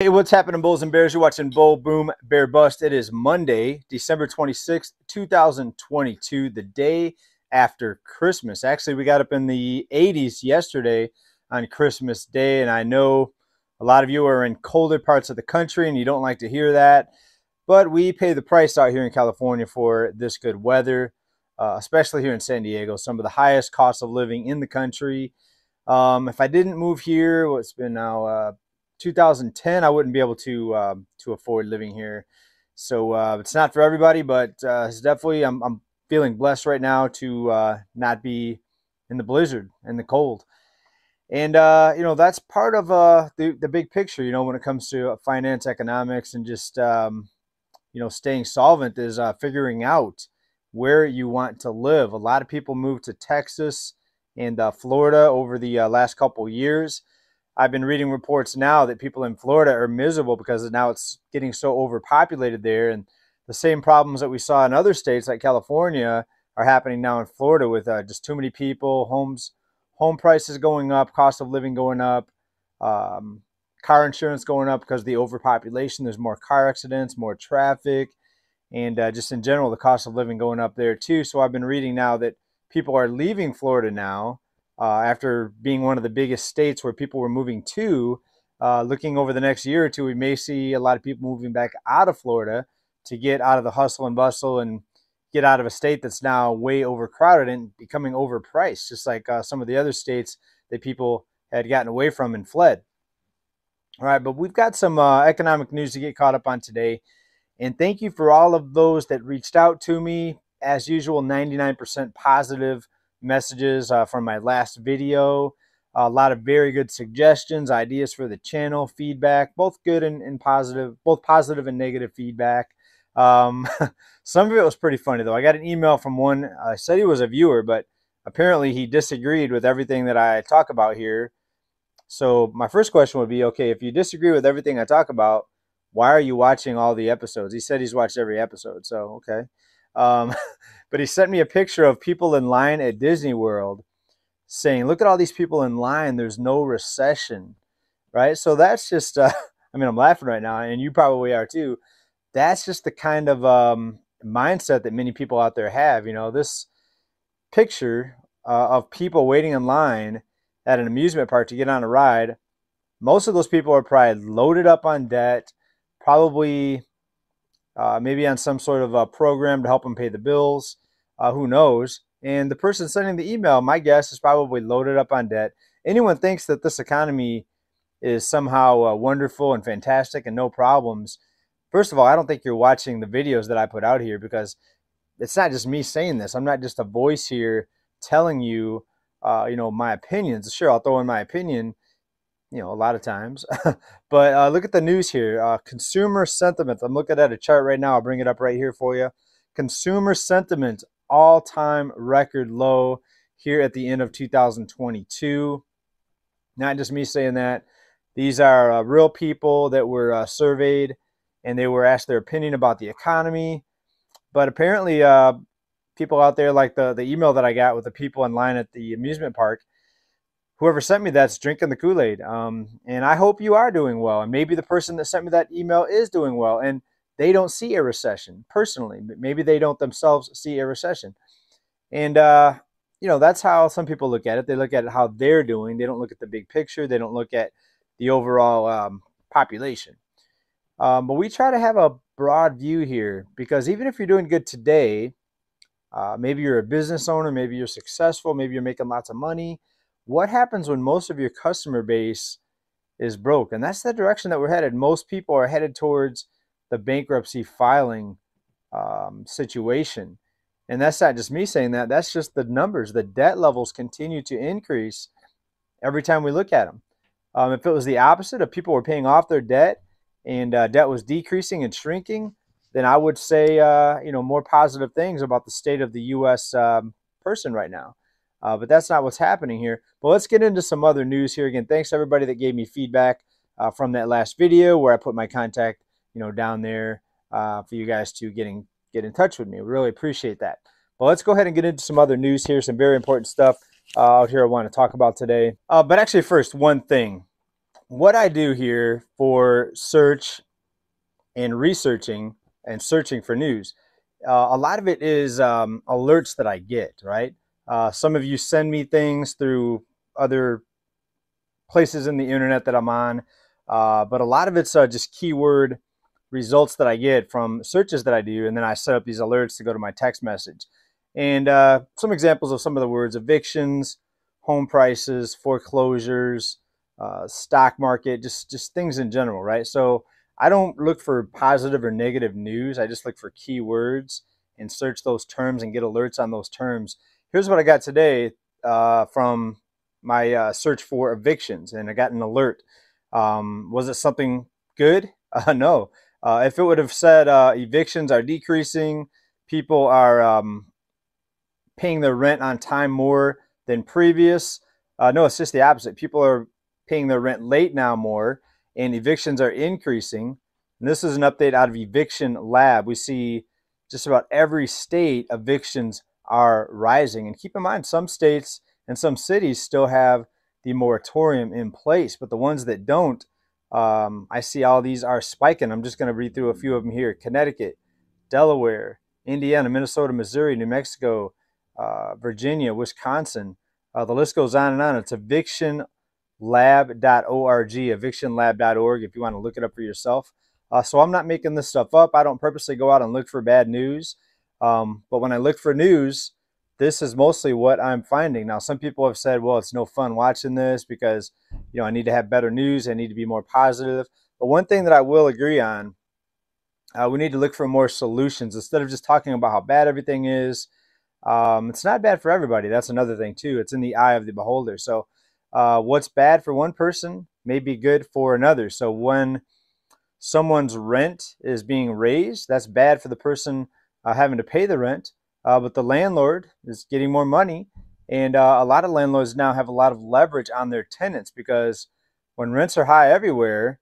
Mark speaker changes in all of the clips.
Speaker 1: Hey, what's happening, Bulls and Bears? You're watching Bull Boom Bear Bust. It is Monday, December 26th, 2022, the day after Christmas. Actually, we got up in the 80s yesterday on Christmas Day, and I know a lot of you are in colder parts of the country and you don't like to hear that, but we pay the price out here in California for this good weather, especially here in San Diego, some of the highest cost of living in the country. If I didn't move here, what's been now 2010, I wouldn't be able to afford living here. So it's not for everybody, but it's definitely I'm feeling blessed right now to not be in the blizzard and the cold. And that's part of the big picture. When it comes to finance, economics, and just staying solvent is figuring out where you want to live. A lot of people move to Texas and Florida over the last couple years. I've been reading reports now that people in Florida are miserable because now it's getting so overpopulated there, and the same problems that we saw in other states like California are happening now in Florida with just too many people, home prices going up, cost of living going up, car insurance going up because of the overpopulation. There's more car accidents, more traffic, and just in general, the cost of living going up there too. So I've been reading now that people are leaving Florida now after being one of the biggest states where people were moving to. Looking over the next year or two, we may see a lot of people moving back out of Florida to get out of the hustle and bustle and get out of a state that's now way overcrowded and becoming overpriced, just like some of the other states that people had gotten away from and fled. All right, but we've got some economic news to get caught up on today. And thank you for all of those that reached out to me. As usual, 99% positive messages from my last video. A lot of very good suggestions, ideas for the channel, feedback, both good and positive, both positive and negative feedback. Some of it was pretty funny, though. I got an email from one, said he was a viewer, but apparently he disagreed with everything that I talk about here. So my first question would be, okay, if you disagree with everything I talk about, why are you watching all the episodes? He said he's watched every episode, so okay. But he sent me a picture of people in line at Disney World saying, look at all these people in line, there's no recession, right? So that's just, I mean, I'm laughing right now, and you probably are too. That's just the kind of mindset that many people out there have. This picture of people waiting in line at an amusement park to get on a ride, most of those people are probably loaded up on debt, probably maybe on some sort of a program to help them pay the bills. Who knows? And the person sending the email, my guess, is probably loaded up on debt. Anyone thinks that this economy is somehow wonderful and fantastic and no problems. First of all, I don't think you're watching the videos that I put out here, because it's not just me saying this. I'm not just a voice here telling you, my opinions. Sure, I'll throw in my opinion, a lot of times. But look at the news here. Consumer sentiment. I'm looking at a chart right now. I'll bring it up right here for you. Consumer sentiment, all-time record low here at the end of 2022. Not just me saying that. These are real people that were surveyed, and they were asked their opinion about the economy. But apparently people out there, like the email that I got with the people in line at the amusement park, whoever sent me that's drinking the Kool-Aid. And I hope you are doing well. And maybe the person that sent me that email is doing well, and they don't see a recession personally. Maybe they don't themselves see a recession. And, that's how some people look at it. They look at how they're doing. They don't look at the big picture. They don't look at the overall population. But we try to have a broad view here, because even if you're doing good today, maybe you're a business owner, maybe you're successful, maybe you're making lots of money. What happens when most of your customer base is broke? And that's the direction that we're headed. Most people are headed towards the bankruptcy filing situation. And that's not just me saying that. That's just the numbers. The debt levels continue to increase every time we look at them. If it was the opposite, if people were paying off their debt and debt was decreasing and shrinking, then I would say, more positive things about the state of the U.S. Person right now. But that's not what's happening here. But let's get into some other news here. Again, thanks to everybody that gave me feedback from that last video where I put my contact, down there for you guys to get in touch with me. We really appreciate that. But let's go ahead and get into some other news here. Some very important stuff out here I want to talk about today. But actually, first, one thing. what I do here for search and researching and searching for news, a lot of it is alerts that I get, right? Some of you send me things through other places in the internet that I'm on, but a lot of it's just keyword results that I get from searches that I do, and then I set up these alerts to go to my text message. And some examples of some of the words: evictions, home prices, foreclosures, stock market, just things in general, right? So I don't look for positive or negative news. I just look for keywords and search those terms and get alerts on those terms. Here's what I got today from my search for evictions, and I got an alert. Was it something good? No. If it would have said evictions are decreasing, people are paying their rent on time more than previous. No, it's just the opposite. People are paying their rent late now more, and evictions are increasing. And this is an update out of Eviction Lab. We see just about every state evictions are rising. And keep in mind, some states and some cities still have the moratorium in place, but the ones that don't, I see all these are spiking. I'm just going to read through a few of them here: Connecticut, Delaware, Indiana, Minnesota, Missouri, New Mexico, Virginia, Wisconsin. The list goes on and on. It's evictionlab.org, evictionlab.org, if you want to look it up for yourself. So I'm not making this stuff up. I don't purposely go out and look for bad news. But when I look for news, this is mostly what I'm finding. Now, some people have said, well, it's no fun watching this because, I need to have better news. I need to be more positive. But one thing that I will agree on, we need to look for more solutions instead of just talking about how bad everything is. It's not bad for everybody. That's another thing too. It's in the eye of the beholder. So what's bad for one person may be good for another. So when someone's rent is being raised, that's bad for the person having to pay the rent, but the landlord is getting more money. And a lot of landlords now have a lot of leverage on their tenants because when rents are high everywhere,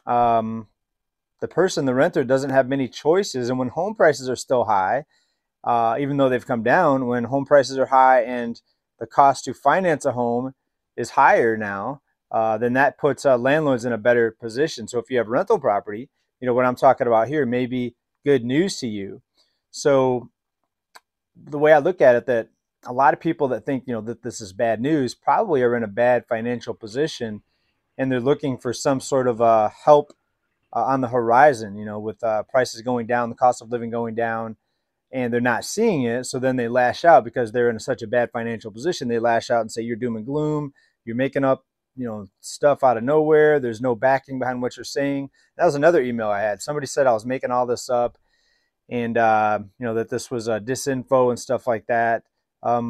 Speaker 1: the renter, doesn't have many choices. And when home prices are still high, even though they've come down, when home prices are high and the cost to finance a home is higher now, then that puts landlords in a better position. So if you have rental property, what I'm talking about here may be good news to you. So the way I look at it, that a lot of people that think, that this is bad news probably are in a bad financial position, and they're looking for some sort of help on the horizon, with prices going down, the cost of living going down, and they're not seeing it. So then they lash out because they're in such a bad financial position. They lash out and say, you're doom and gloom. You're making up, stuff out of nowhere. There's no backing behind what you're saying. That was another email I had. Somebody said I was making all this up, and, that this was disinfo and stuff like that.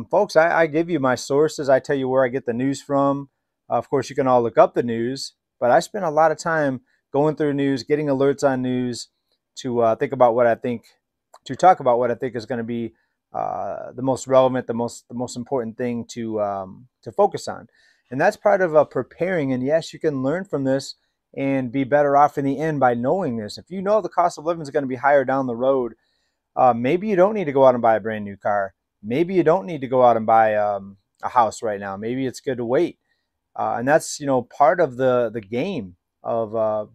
Speaker 1: Folks, I give you my sources. I tell you where I get the news from. Of course, you can all look up the news, but I spend a lot of time going through news, getting alerts on news to think about what I think, to talk about what I think is going to be the most relevant, the most important thing to focus on. And that's part of preparing. And yes, you can learn from this and be better off in the end by knowing this. If you know the cost of living is going to be higher down the road, maybe you don't need to go out and buy a brand new car. Maybe you don't need to go out and buy a house right now. Maybe it's good to wait. And that's, part of the game of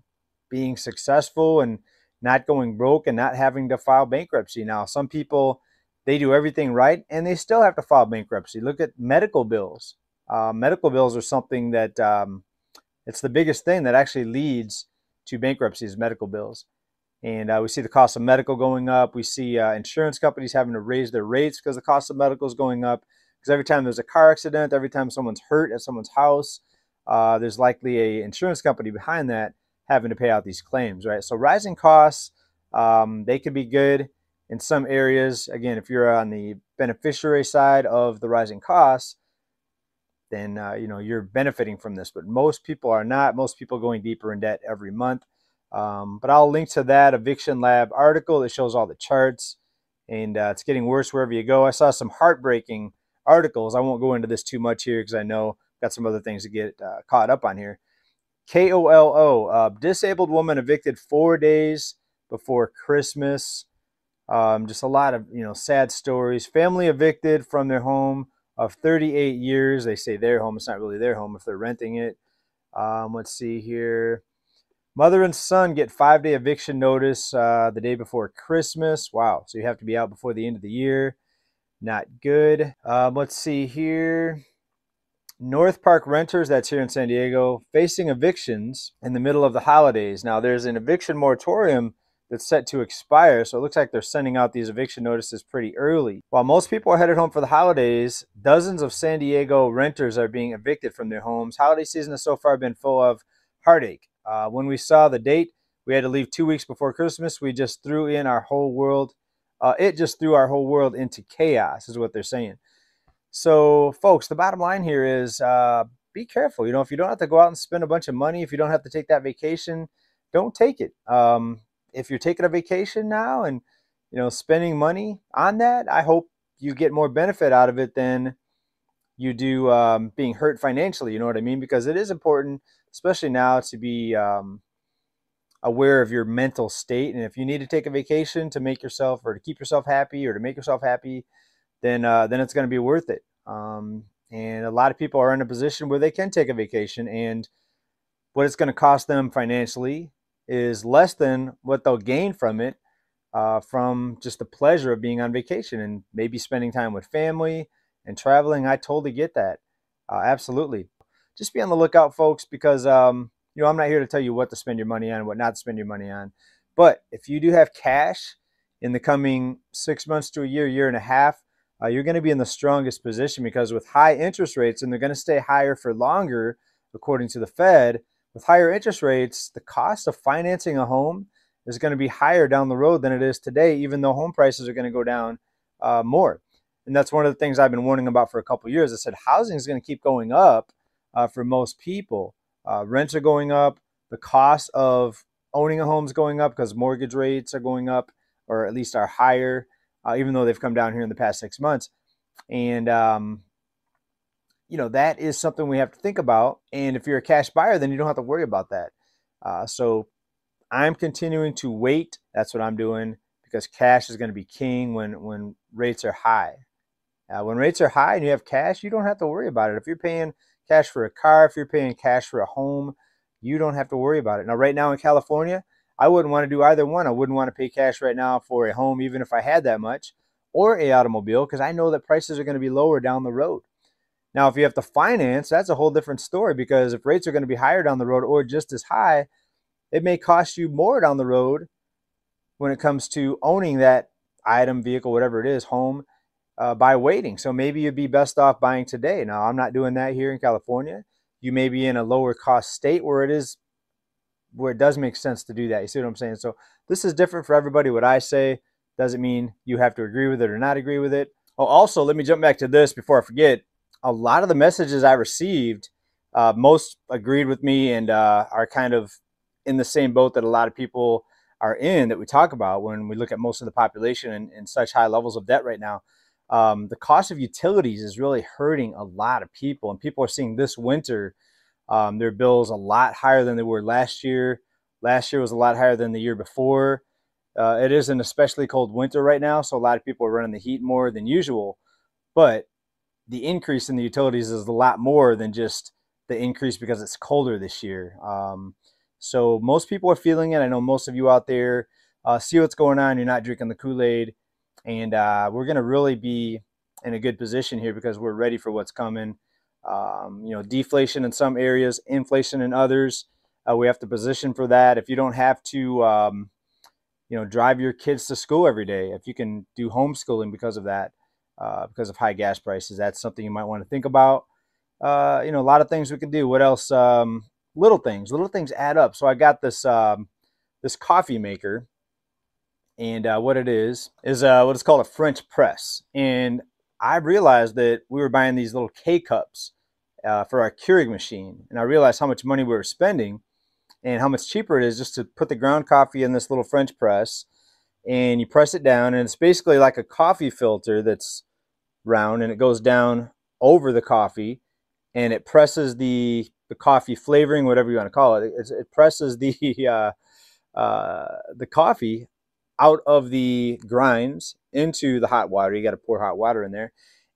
Speaker 1: being successful and not going broke and not having to file bankruptcy. Now, some people, they do everything right and they still have to file bankruptcy. Look at medical bills. Medical bills are something that it's the biggest thing that actually leads to bankruptcy is medical bills. And we see the cost of medical going up. We see insurance companies having to raise their rates because the cost of medical is going up. Because every time there's a car accident, every time someone's hurt at someone's house, there's likely a insurance company behind that having to pay out these claims, right? So rising costs, they could be good in some areas. Again, if you're on the beneficiary side of the rising costs, then you're benefiting from this. But most people are not. Most people are going deeper in debt every month. But I'll link to that Eviction Lab article that shows all the charts, and it's getting worse wherever you go. I saw some heartbreaking articles. I won't go into this too much here because I know I've got some other things to get caught up on here. KOLO, disabled woman evicted 4 days before Christmas. Just a lot of sad stories. Family evicted from their home of 38 years. They say their home. It's not really their home if they're renting it. Let's see here. Mother and son get 5-day eviction notice the day before Christmas. Wow. So you have to be out before the end of the year. Not good. Let's see here. North Park renters, that's here in San Diego, facing evictions in the middle of the holidays. Now, there's an eviction moratorium that's set to expire, so it looks like they're sending out these eviction notices pretty early. While most people are headed home for the holidays, dozens of San Diego renters are being evicted from their homes. Holiday season has so far been full of heartache. When we saw the date, we had to leave 2 weeks before Christmas. We just threw in our whole world. It just threw our whole world into chaos, is what they're saying. So, folks, the bottom line here is be careful. You know, if you don't have to go out and spend a bunch of money, if you don't have to take that vacation, don't take it. If you're taking a vacation now and, you know, spending money on that, I hope you get more benefit out of it than you do being hurt financially. You know what I mean? Because it is important, especially now, to be aware of your mental state. And if you need to take a vacation to make yourself or to keep yourself happy or to make yourself happy, then it's going to be worth it. And a lot of people are in a position where they can take a vacation, and what it's going to cost them financially is less than what they'll gain from it, from just the pleasure of being on vacation and maybe spending time with family and traveling. I totally get that. Absolutely. Just be on the lookout, folks, because you know, I'm not here to tell you what to spend your money on and what not to spend your money on. But if you do have cash in the coming 6 months to a year, year and a half, you're going to be in the strongest position, because with high interest rates, and they're going to stay higher for longer, according to the Fed, with higher interest rates, the cost of financing a home is going to be higher down the road than it is today, even though home prices are going to go down more. And that's one of the things I've been warning about for a couple of years. I said housing is going to keep going up for most people. Rents are going up. The cost of owning a home is going up because mortgage rates are going up, or at least are higher. Even though they've come down here in the past 6 months. And, you know, that is something we have to think about. And if you're a cash buyer, then you don't have to worry about that. So I'm continuing to wait. That's what I'm doing, because cash is going to be king when rates are high. When rates are high and you have cash, you don't have to worry about it. If you're paying cash for a car, if you're paying cash for a home, you don't have to worry about it. Now, right now in California, I wouldn't want to do either one. I wouldn't want to pay cash right now for a home, even if I had that much, or an automobile, because I know that prices are going to be lower down the road. Now, if you have to finance, that's a whole different story, because if rates are going to be higher down the road or just as high, it may cost you more down the road when it comes to owning that item, vehicle, whatever it is, home, by waiting. So maybe you'd be best off buying today. Now, I'm not doing that here in California. You may be in a lower cost state where it does make sense to do that. You see what I'm saying? So this is different for everybody. What I say doesn't mean you have to agree with it or not agree with it. Oh, also, let me jump back to this before I forget. A lot of the messages I received, most agreed with me and are kind of in the same boat that a lot of people are in, that we talk about when we look at most of the population and such high levels of debt right now. The cost of utilities is really hurting a lot of people, and people are seeing this winter their bills a lot higher than they were last year. Last year was a lot higher than the year before. It is an especially cold winter right now, so a lot of people are running the heat more than usual. But the increase in the utilities is a lot more than just the increase because it's colder this year. So most people are feeling it. I know most of you out there see what's going on. You're not drinking the Kool-Aid. And we're going to really be in a good position here because we're ready for what's coming. You know, deflation in some areas, inflation in others. We have to position for that. If you don't have to, you know, drive your kids to school every day, if you can do homeschooling because of that, because of high gas prices, that's something you might want to think about. You know, a lot of things we can do. What else? Little things add up. So I got this this coffee maker, and what it is what is called a French press. And I realized that we were buying these little K-cups for our Keurig machine. And I realized how much money we were spending and how much cheaper it is just to put the ground coffee in this little French press, and you press it down, and it's basically like a coffee filter that's round, and it goes down over the coffee, and it presses the coffee flavoring, whatever you want to call it. It presses the coffee out of the grinds into the hot water. You got to pour hot water in there.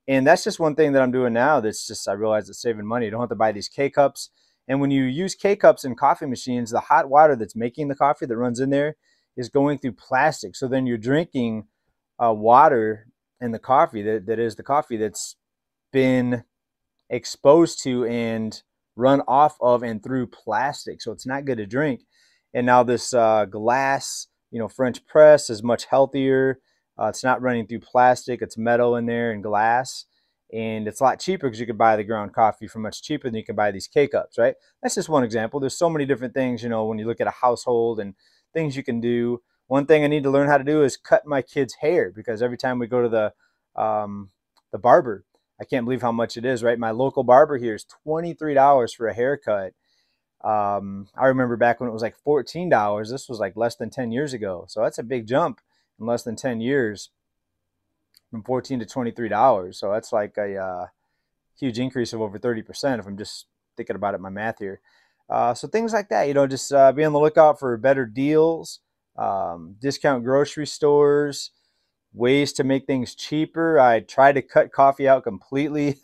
Speaker 1: And that's just one thing that I'm doing now. That's just, I realize it's saving money. You don't have to buy these K-cups. And when you use K-cups in coffee machines, the hot water that's making the coffee that runs in there is going through plastic. So then you're drinking water in the coffee that is the coffee that's been exposed to and run off of and through plastic. So it's not good to drink. And now this glass, French press is much healthier. It's not running through plastic. It's metal in there and glass. And it's a lot cheaper because you can buy the ground coffee for much cheaper than you can buy these K-cups, right? That's just one example. There's so many different things, when you look at a household and things you can do. One thing I need to learn how to do is cut my kids' hair, because every time we go to the barber, I can't believe how much it is, right? My local barber here is $23 for a haircut. I remember back when it was like $14. This was like less than 10 years ago. So that's a big jump in less than 10 years, from $14 to $23. So that's like a huge increase of over 30% if I'm just thinking about it, my math here. So things like that, just be on the lookout for better deals, discount grocery stores, ways to make things cheaper. I tried to cut coffee out completely.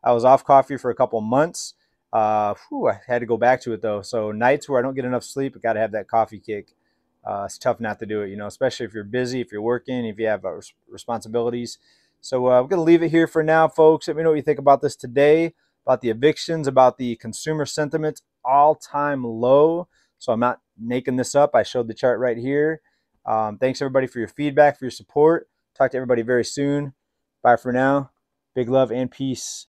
Speaker 1: I was off coffee for a couple months. I had to go back to it though. So nights where I don't get enough sleep, I got to have that coffee kick. It's tough not to do it, especially if you're busy, if you're working, if you have responsibilities. So we're going to leave it here for now, folks. Let me know what you think about this today, about the evictions, about the consumer sentiment, all-time low. So I'm not making this up. I showed the chart right here. Thanks, everybody, for your feedback, for your support. Talk to everybody very soon. Bye for now. Big love and peace.